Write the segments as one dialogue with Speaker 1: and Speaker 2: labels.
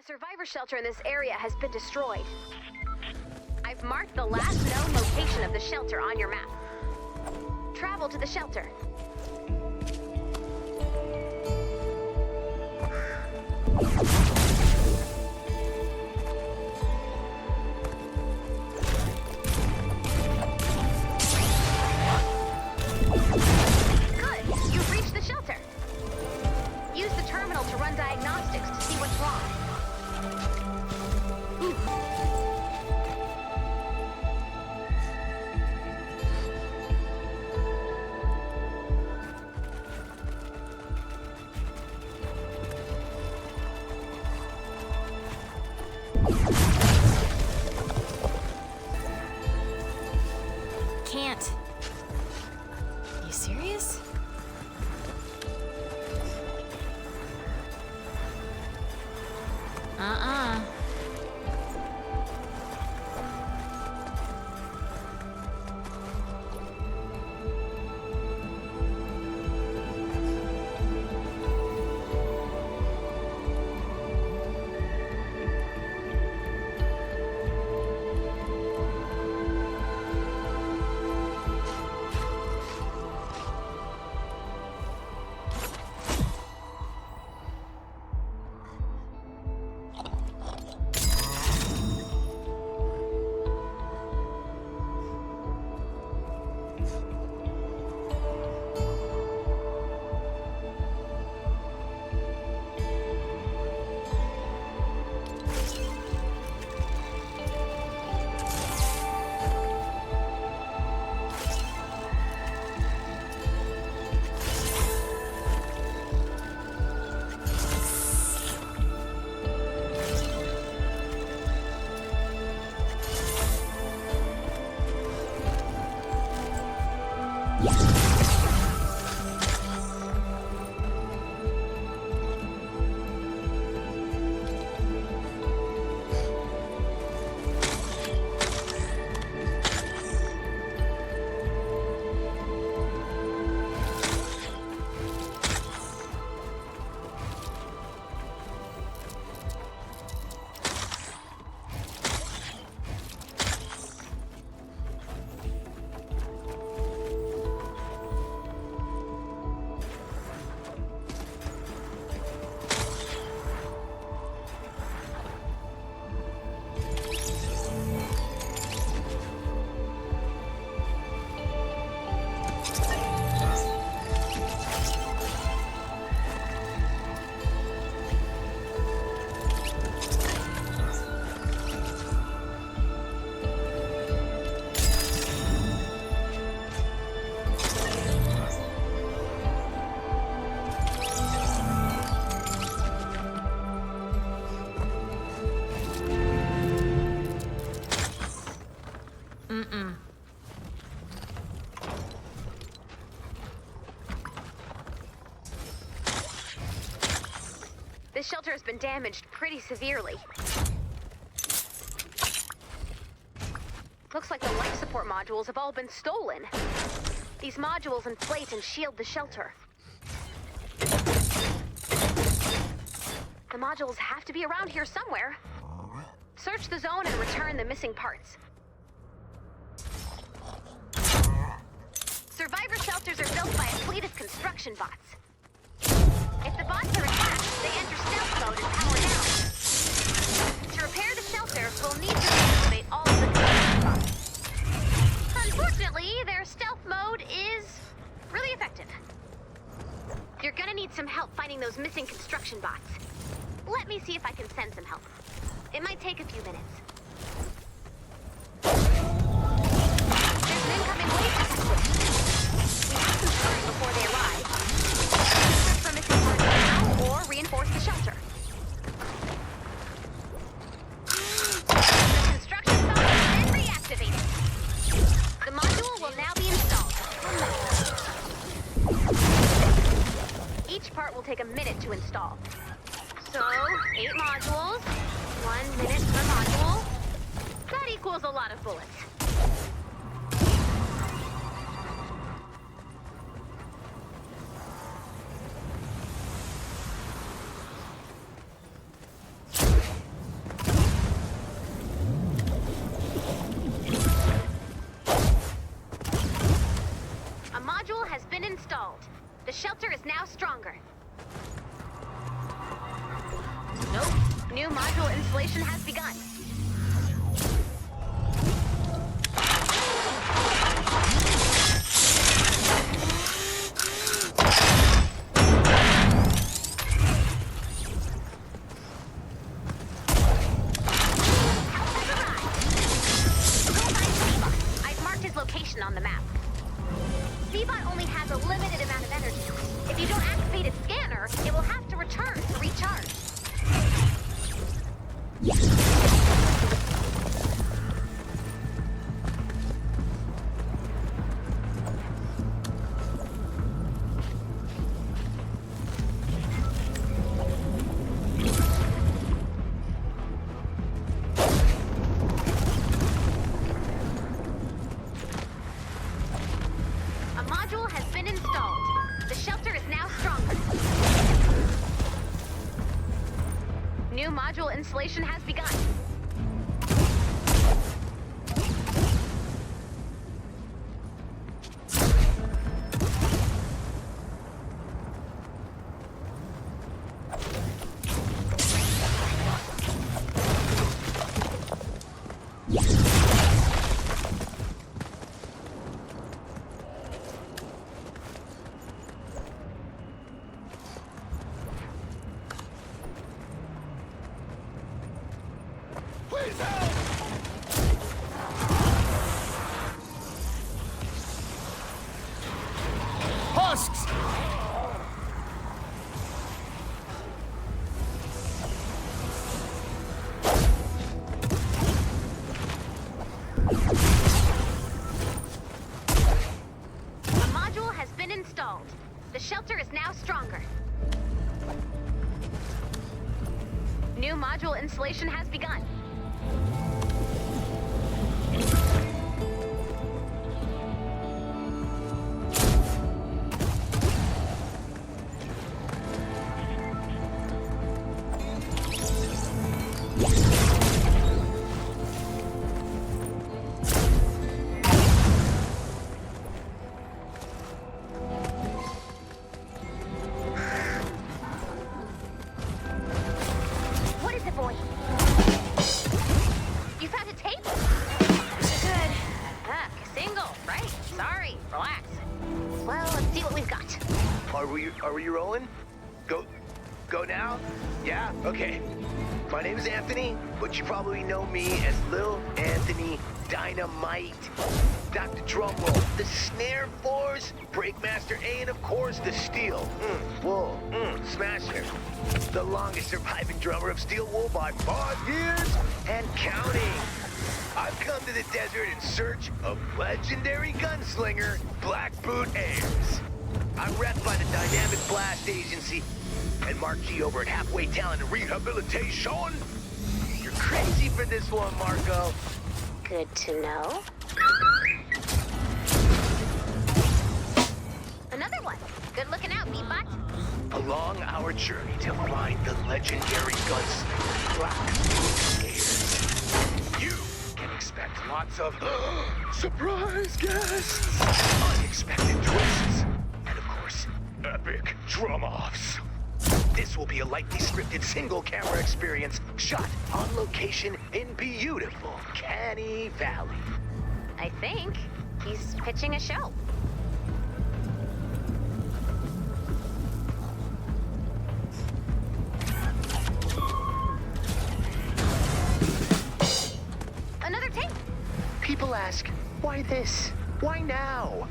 Speaker 1: A survivor shelter in this area has been destroyed. I've marked the last known location of the shelter on your map. Travel to the shelter. Good, you've reached the shelter. Use the terminal to run diagnostics to see what's wrong.
Speaker 2: Can't. You serious?
Speaker 1: This shelter has been damaged pretty severely. Looks like the life support modules have all been stolen. These modules inflate and shield the shelter. The modules have to be around here somewhere. Search the zone and return the missing parts. Survivor shelters are built by a fleet of construction bots. If the bots are attacked, they enter stealth mode and power down. To repair the shelter, we'll need to activate all of the construction bots. Unfortunately, their stealth mode is really effective. You're gonna need some help finding those missing construction bots. Let me see if I can send some help. It might take a few minutes. There's an incoming wave detected. We have some time before they arrive. Search for missing parts now or reinforce the shelter. The construction bot has been reactivated. The module will now be installed. Each part will take a minute to install. So, 8 modules, 1 minute per module. That equals a lot of bullets. The shelter is now stronger.
Speaker 2: Nope.
Speaker 1: New module installation has begun. On the map. V-Bot only has a limited amount of energy. If you don't activate its scanner, it will have to return to recharge. New module installation has begun.
Speaker 3: Husks!
Speaker 1: A module has been installed. The shelter is now stronger. New module installation has begun. What is it, boy? You found a tape?
Speaker 2: So good.
Speaker 1: Single, right? Sorry, relax. Well, let's see what we've got.
Speaker 4: Are we rolling? Go now? Yeah? Okay. My name is Anthony, but you probably know me as Lil Anthony Dynamite. Dr. Drumroll, the snare fours, Breakmaster A, and of course the Steel. Wool. Smasher. The longest surviving drummer of Steel Wool by 5 years and counting. I've come to the desert in search of legendary gunslinger Black Boot Ayers. I'm rep by the Dynamic Blast Agency and Mark G over at Halfway Talent and Rehabilitation. You're crazy for this one, Marco.
Speaker 1: Good to know. Another one. Good looking out, V-Bot.
Speaker 4: Along our journey to find the legendary gunslinger Black Boot Ayers, you can expect lots of surprise guests, unexpected twists, and of course, epic drum-offs. This will be a lightly scripted single-camera experience shot on location in beautiful Canny Valley.
Speaker 1: I think he's pitching a show. Another tape.
Speaker 4: People ask, why this? Why now?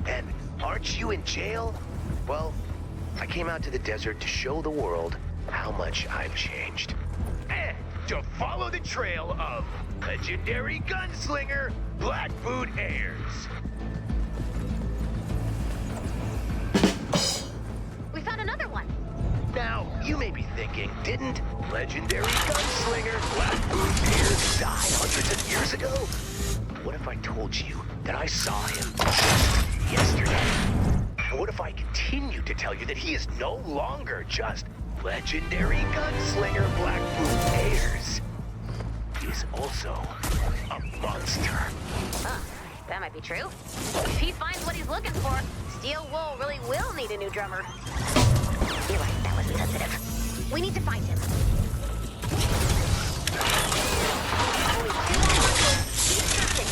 Speaker 4: And aren't you in jail? Well, I came out to the desert to show the world how much I've changed. And to follow the trail of legendary gunslinger Black Boot Ayers.
Speaker 1: We found another one.
Speaker 4: Now, you may be thinking, didn't legendary gunslinger Black Boot Ayers die hundreds of years ago? What if I told you that I saw him just yesterday? And what if I continue to tell you that he is no longer just legendary gunslinger Black Boot Ayers? He is also a monster.
Speaker 1: That might be true. If he finds what he's looking for, Steel Wool really will need a new drummer. You're right, that was insensitive. We need to find him. Only 2 more modules. Keep searching.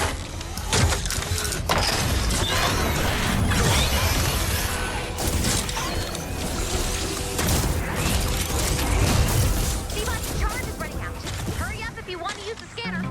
Speaker 1: C-Bot's charge is running out. Hurry up if you want to use the scanner.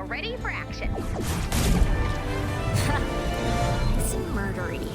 Speaker 1: Ready for action.
Speaker 2: Nice and murdery.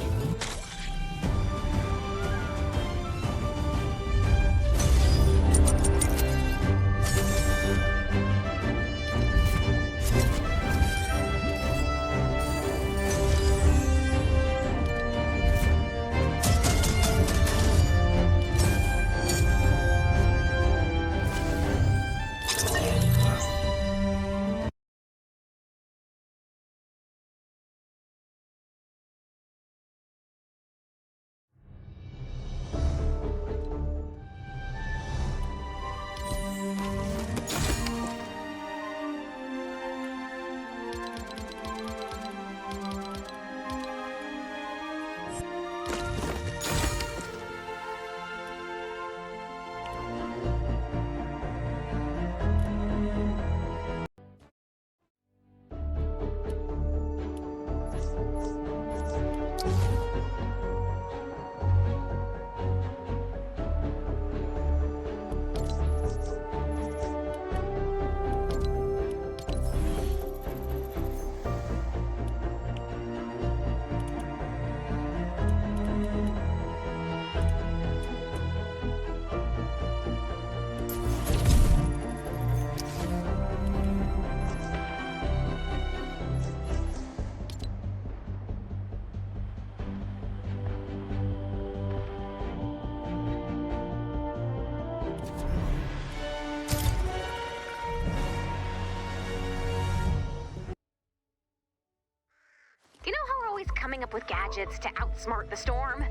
Speaker 1: You know how we're always coming up with gadgets to outsmart the storm?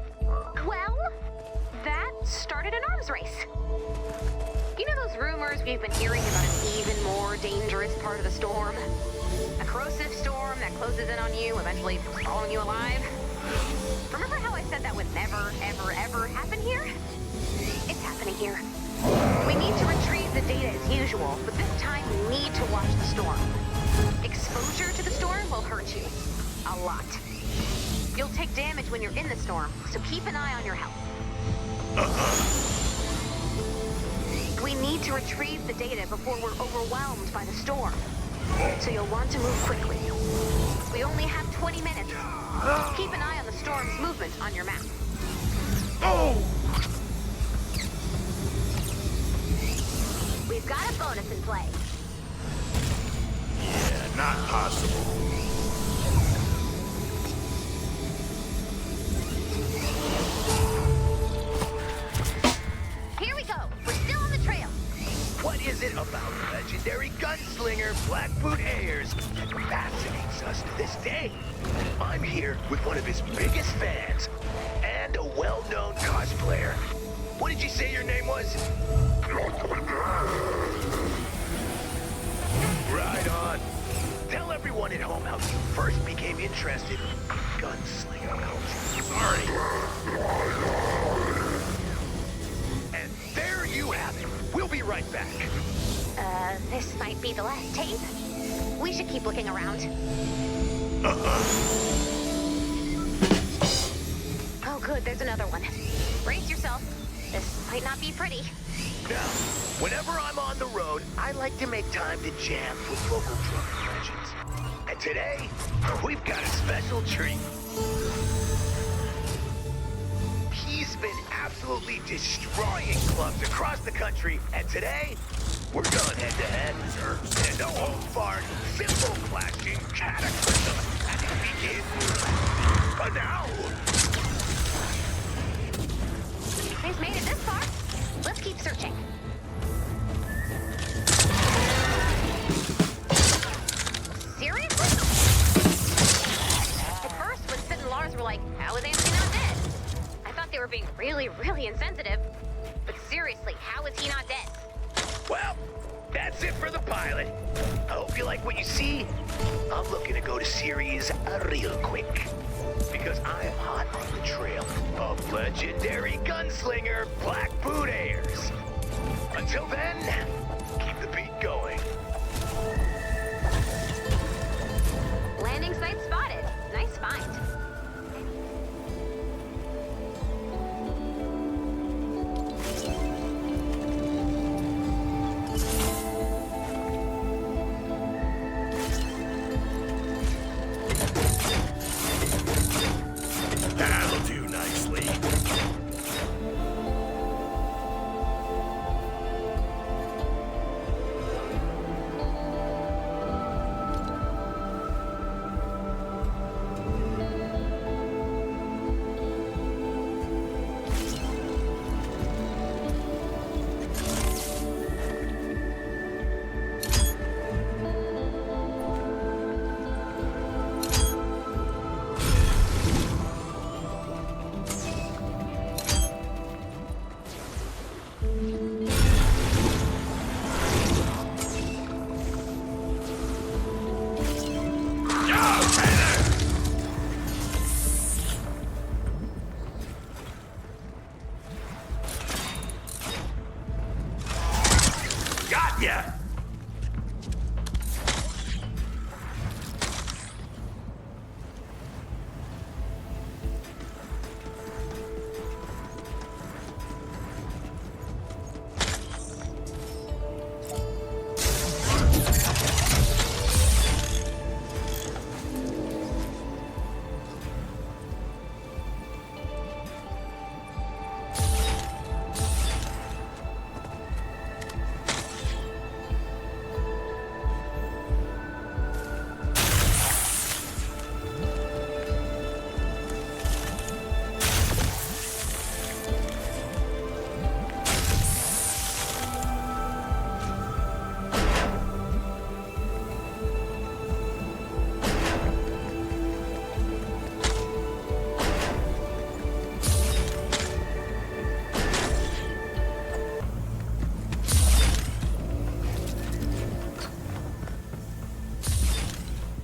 Speaker 1: Well, that started an arms race. You know those rumors we've been hearing about an even more dangerous part of the storm? A corrosive storm that closes in on you, eventually swallowing you alive? Remember how I said that would never, ever, ever happen here? It's happening here. We need to retrieve the data as usual, but this time we need to watch the storm. Exposure to the storm will hurt you. A lot. You'll take damage when you're in the storm, so keep an eye on your health. We need to retrieve the data before we're overwhelmed by the storm. So you'll want to move quickly. We only have 20 minutes. Keep an eye on the storm's movement on your map. We've got a bonus in play.
Speaker 3: Yeah, not possible.
Speaker 1: Here we go. We're still on the trail.
Speaker 4: What is it about legendary gunslinger Blackboot Ayers that fascinates us to this day? I'm here with one of his biggest fans and a well-known cosplayer. What did you say your name was? Right on. Tell everyone at home how you first became interested in gunslinger culture. Sorry. And there you have it. We'll be right back.
Speaker 1: This might be the last tape. We should keep looking around. Oh, good, there's another one. Brace yourself. This might not be pretty.
Speaker 4: Now, whenever I'm on the road, I like to make time to jam with local drug legends. And today, we've got a special treat. He's been absolutely destroying clubs across the country, and today, we're going head-to-head. And no hold barred, simple clashing cataclysm as it begins. But now...
Speaker 1: He's made it this far. Let's keep searching. Seriously? At first, when Sid and Lars were like, how is Anthony not dead? I thought they were being really, really insensitive. But seriously, how is he not dead?
Speaker 4: Well, that's it for the pilot. I hope you like what you see. I'm looking to go to series real quick. Because I am hot on the trail of legendary gunslinger Black Boot Ayers. Until then, keep the beat going.
Speaker 1: Landing site spotted. Nice find.
Speaker 4: That'll do nicely. Got ya!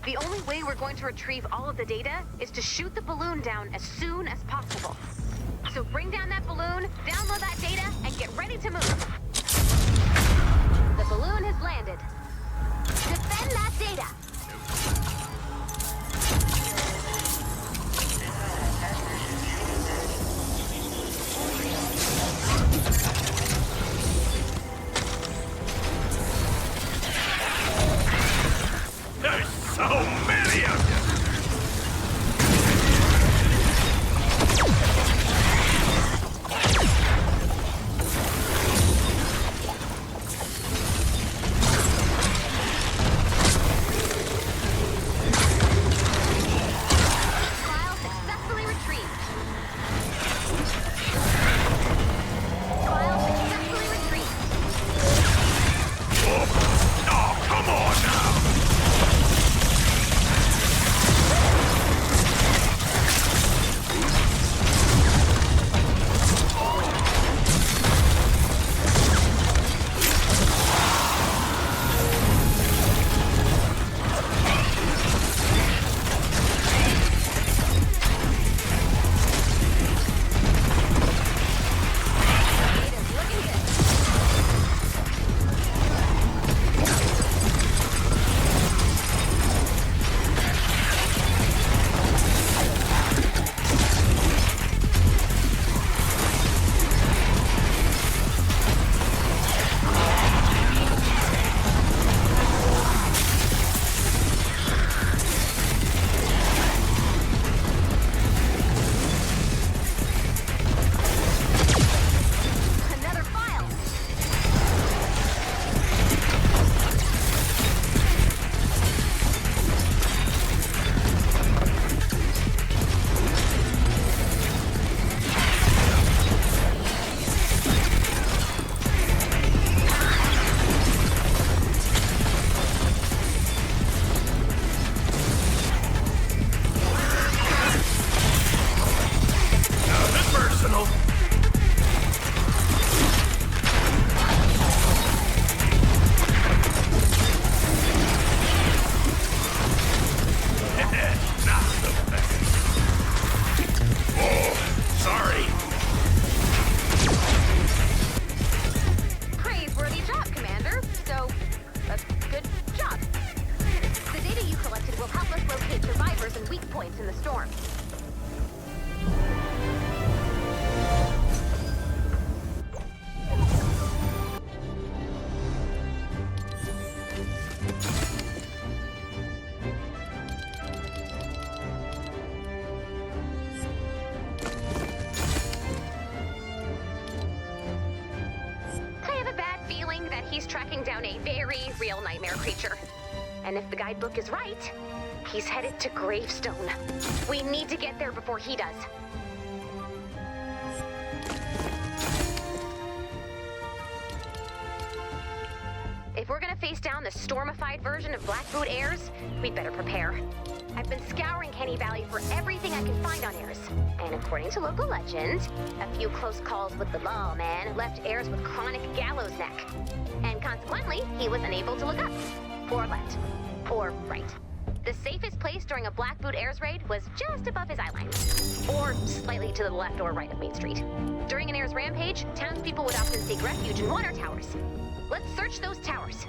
Speaker 1: The only way we're going to retrieve all of the data is to shoot the balloon down as soon as possible. So bring down that balloon, download that data, and get ready to move. The balloon has landed. Defend that data.
Speaker 4: There's so many of them!
Speaker 1: levers and weak points in the storm. He's tracking down a very real nightmare creature. And if the guidebook is right, he's headed to Gravestone. We need to get there before he does. If we're gonna face down the stormified version of Black Boot Airs, we'd better prepare. I've been scouring Canny Valley for everything I can find on Airs. And according to local legend, a few close calls with the lawman left Airs with chronic gallows neck. And consequently, he was unable to look up. Or left. Or right. The safest place during a Black Boot Airs raid was just above his eyeline. Or slightly to the left or right of Main Street. During an Airs rampage, townspeople would often seek refuge in water towers. Let's search those towers.